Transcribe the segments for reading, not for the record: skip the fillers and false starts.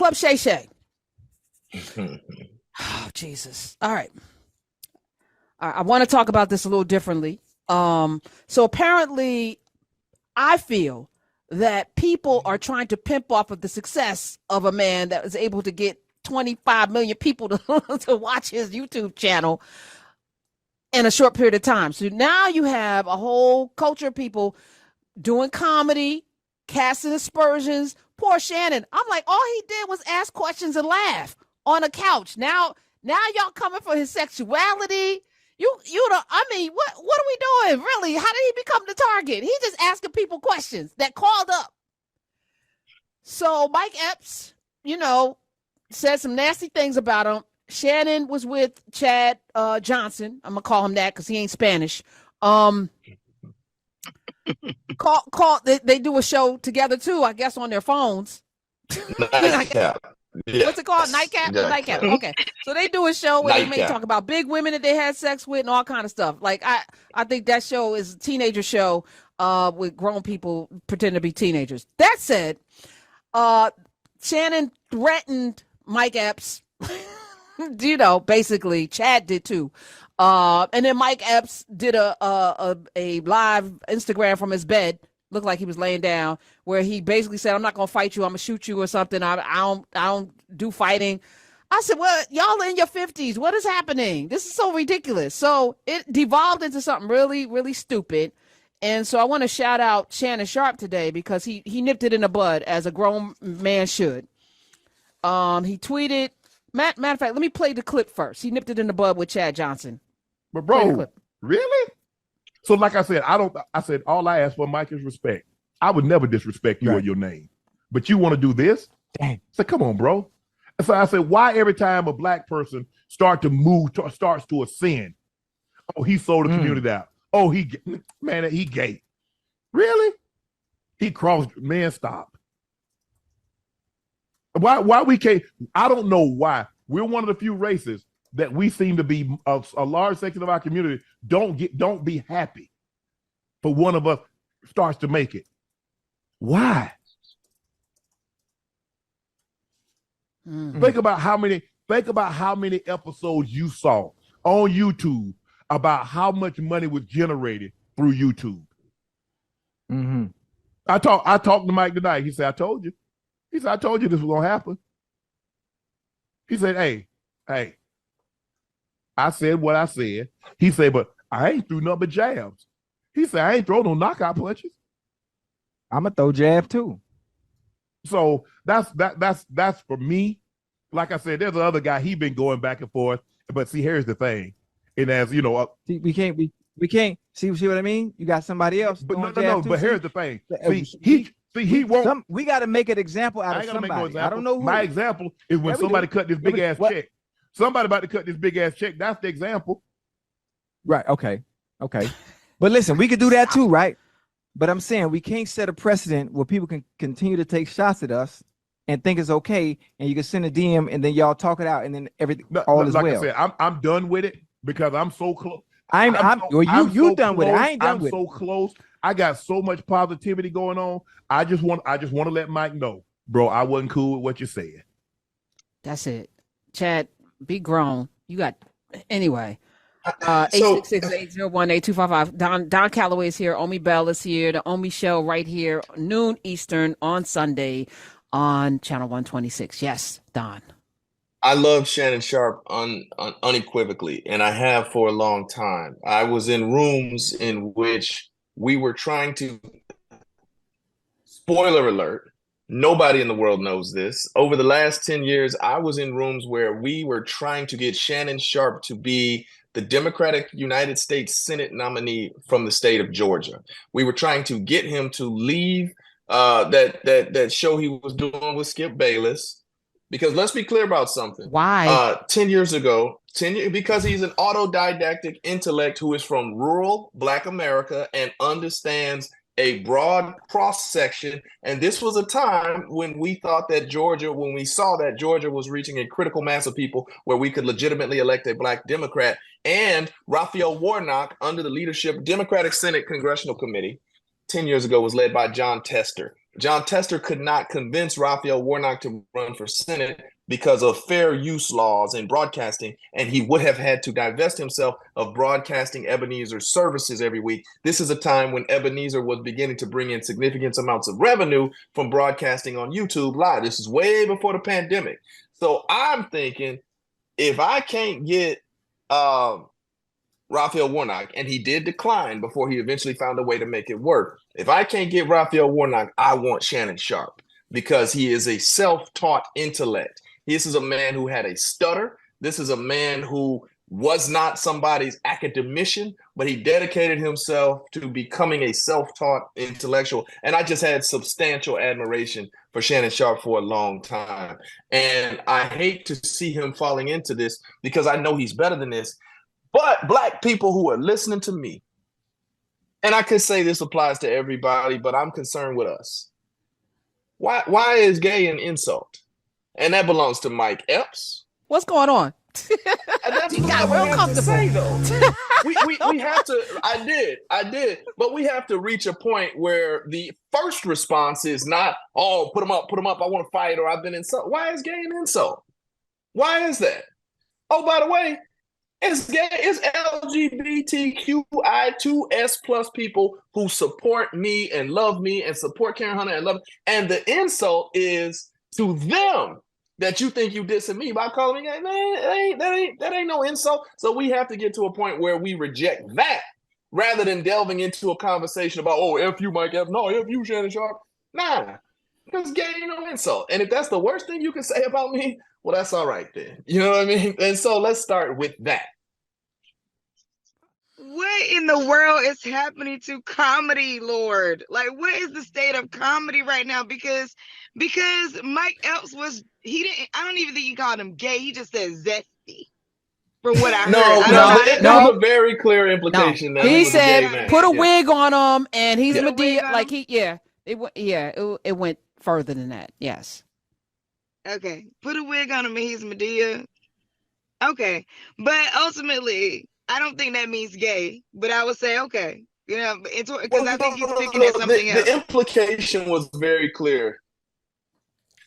Club Shay Shay. Oh, Jesus. All right. I want to talk about this a little differently. So apparently, I feel that people are trying to pimp off of the success of a man that was able to get 25 million people to watch his YouTube channel in a short period of time. So now you have a whole culture of people doing comedy, casting aspersions. Poor Shannon. I'm like, all he did was ask questions and laugh on a couch. Now y'all coming for his sexuality. You don't. I mean, what are we doing? Really? How did he become the target? He just asking people questions that called up. So Mike Epps, said some nasty things about him. Shannon was with Chad Johnson. I'm gonna call him that because he ain't Spanish. They do a show together too, I guess, on their phones. Nightcap. Yes. What's it called? Nightcap? Nightcap. Okay. So they do a show where they may talk about big women that they had sex with and all kind of stuff. Like I think that show is a teenager show with grown people pretending to be teenagers. That said, Shannon threatened Mike Epps. Basically Chad did too. And then Mike Epps did a live Instagram from his bed. Looked like he was laying down, where he basically said, "I'm not gonna fight you. I'm gonna shoot you or something. I don't do fighting." I said, "Well, y'all in your 50s. What is happening? This is so ridiculous." So it devolved into something really, really stupid. And so I want to shout out Shannon Sharpe today because he nipped it in the bud as a grown man should. He tweeted. Matter of fact, let me play the clip first. He nipped it in the bud with Chad Johnson. But bro, really? So like I said, I said all I ask for, Mike, is respect. I would never disrespect you or your name. But you want to do this? Dang. So come on, bro. So I said, why every time a black person starts to ascend? Oh, he sold the community out. Oh, he gay. Really? He crossed, man, stop. Why we can't? I don't know why. We're one of the few races that we seem to be a large section of our community don't be happy for one of us starts to make it. Why? Think about how many episodes you saw on YouTube about how much money was generated through YouTube. Mm-hmm. I talked to Mike tonight. He said, I told you. He said, I told you this was gonna happen. He said, hey, I said what I said. He said, but I ain't threw nothing but jabs. He said, I ain't throw no knockout punches. I'm gonna throw jab too. So that's for me. Like I said, there's another guy. He been going back and forth. But see, here's the thing. And as you know, see, we can't see what I mean. You got somebody else. But no. But here's the thing. He won't. We got to make an example out of somebody. I don't know who. My example is when somebody cut this big ass check. Somebody about to cut this big ass check. That's the example. Right. Okay. But listen, we could do that too, right? But I'm saying we can't set a precedent where people can continue to take shots at us and think it's okay, and you can send a DM and then y'all talk it out, and then everything all is well. Like I said, I'm done with it because I'm so close. You done with it. I ain't done with it. I'm so close. I got so much positivity going on. I just want to let Mike know, bro, I wasn't cool with what you said. That's it. Chad, be grown. You got anyway. 866-801-8255. Don Calloway is here. Omi Bell is here. The Omi Show right here, noon Eastern on Sunday on Channel 126. Yes, Don. I love Shannon Sharpe unequivocally, and I have for a long time. I was in rooms in which we were trying to, spoiler alert, nobody in the world knows this. Over the last 10 years, I was in rooms where we were trying to get Shannon Sharpe to be the Democratic United States Senate nominee from the state of Georgia. We were trying to get him to leave that show he was doing with Skip Bayless. Because let's be clear about something. Why? 10 years ago, because he's an autodidactic intellect who is from rural Black America and understands a broad cross section. And this was a time when we thought that when we saw that Georgia was reaching a critical mass of people where we could legitimately elect a Black Democrat. And Raphael Warnock, under the leadership Democratic Senate Congressional Committee, 10 years ago was led by John Tester. John Tester could not convince Raphael Warnock to run for Senate because of fair use laws in broadcasting, and he would have had to divest himself of broadcasting Ebenezer's services every week. This is a time when Ebenezer was beginning to bring in significant amounts of revenue from broadcasting on YouTube Live. This is way before the pandemic. So I'm thinking, if I can't get Raphael Warnock, and he did decline before he eventually found a way to make it work. If I can't get Raphael Warnock, I want Shannon Sharpe because he is a self-taught intellect. This is a man who had a stutter. This is a man who was not somebody's academician, but he dedicated himself to becoming a self-taught intellectual. And I just had substantial admiration for Shannon Sharpe for a long time. And I hate to see him falling into this because I know he's better than this. But Black people who are listening to me, and I could say this applies to everybody, but I'm concerned with us. Why is gay an insult? And that belongs to Mike Epps. What's going on? That's You what got I real have to comfortable. say, though. we have to. I did, but we have to reach a point where the first response is not, "Oh, put them up, I want to fight," or "I've been insulted." Why is gay an insult? Why is that? Oh, by the way, it's gay. It's LGBTQI2S plus people who support me and love me and support Karen Hunter and love. And the insult is to them that you think you dissing me by calling me gay. Man, that ain't no insult. So we have to get to a point where we reject that rather than delving into a conversation about, oh, F you, Mike F. No, F you, Shannon Sharpe. Nah, because gay ain't no insult. And if that's the worst thing you can say about me, well, that's all right then. You know what I mean? And so let's start with that. What in the world is happening to comedy, Lord? Like, what is the state of comedy right now? Because Mike Epps I don't even think he called him gay. He just said zesty. From what I heard. There was a very clear implication that he was said a gay man. put a wig on him, and he's Medea. Like it went further than that. Yes. Okay, put a wig on him and he's Medea. Okay, but ultimately, I don't think that means gay. But I would say okay, because I think he's picking at something else. The implication was very clear.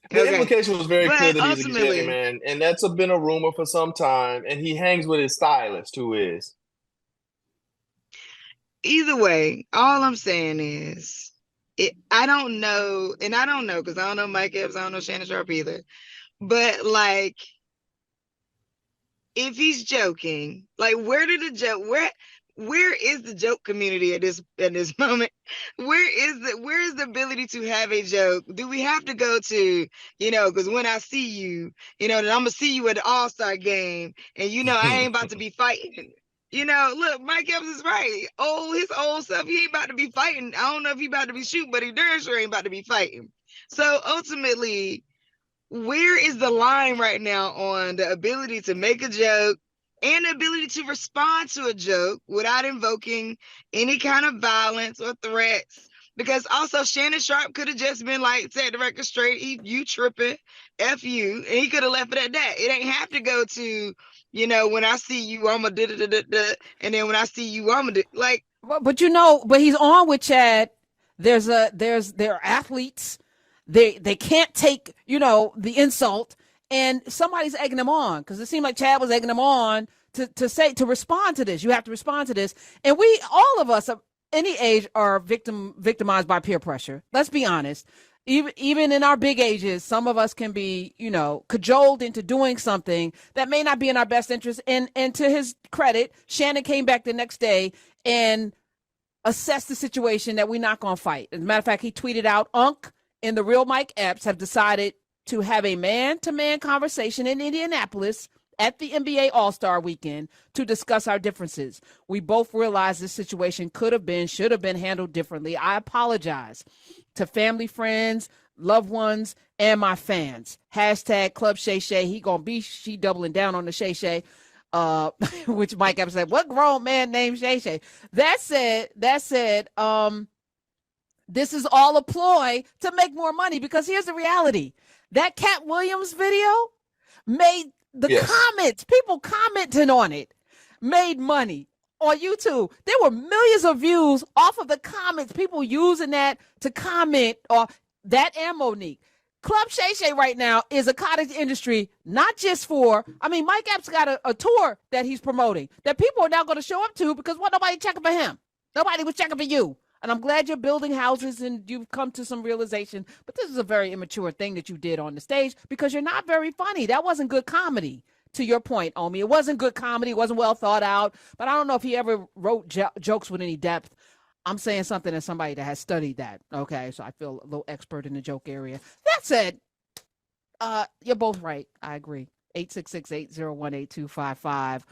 The implication was very clear that he's a gay man, and that's been a rumor for some time. And he hangs with his stylist, who is. Either way, all I'm saying is, I don't know because I don't know Mike Epps, I don't know Shannon Sharpe either. But like, if he's joking, like, where is the joke community at this moment? Where is the ability to have a joke? Do we have to go to, because when I see you, then I'm gonna see you at the All-Star game, and I ain't about to be fighting. Look, Mike Epps is right. His old stuff, he ain't about to be fighting. I don't know if he about to be shooting, but he darn sure ain't about to be fighting. So ultimately, where is the line right now on the ability to make a joke and the ability to respond to a joke without invoking any kind of violence or threats? Because also Shannon Sharpe could have just been like, set the record straight, you tripping, F you, and he could have left it at that. It ain't have to go to, when I see you, I'm a da-da-da-da-da, and then when I see you, I'm a like. But he's on with Chad. There are athletes. They can't take, the insult, and somebody's egging them on, because it seemed like Chad was egging them on to respond to this. You have to respond to this. And all of us, any age, are victimized by peer pressure. Let's be honest. Even in our big ages, some of us can be, cajoled into doing something that may not be in our best interest. And to his credit, Shannon came back the next day and assessed the situation that we're not going to fight. As a matter of fact, he tweeted out, Unc and the real Mike Epps have decided to have a man-to-man conversation in Indianapolis at the NBA All-Star Weekend to discuss our differences. We both realize this situation should have been handled differently. I apologize to family, friends, loved ones, and my fans. # Club Shay Shay. She doubling down on the Shay Shay, which Mike Epps said, what grown man named Shay Shay? That said, this is all a ploy to make more money, because here's the reality. That Cat Williams video made comments, people commenting on it, made money on YouTube. There were millions of views off of the comments, people using that to comment, or that and Monique. Club Shay Shay right now is a cottage industry, not just for, I mean, Mike Epps got a tour that he's promoting that people are now going to show up to because nobody checking for him. Nobody was checking for you. And I'm glad you're building houses and you've come to some realization. But this is a very immature thing that you did on the stage because you're not very funny. That wasn't good comedy. To your point, Omi, it wasn't good comedy. It wasn't well thought out. But I don't know if he ever wrote jokes with any depth. I'm saying something as somebody that has studied that. Okay, so I feel a little expert in the joke area. That said, you're both right. I agree. 866-801-8255.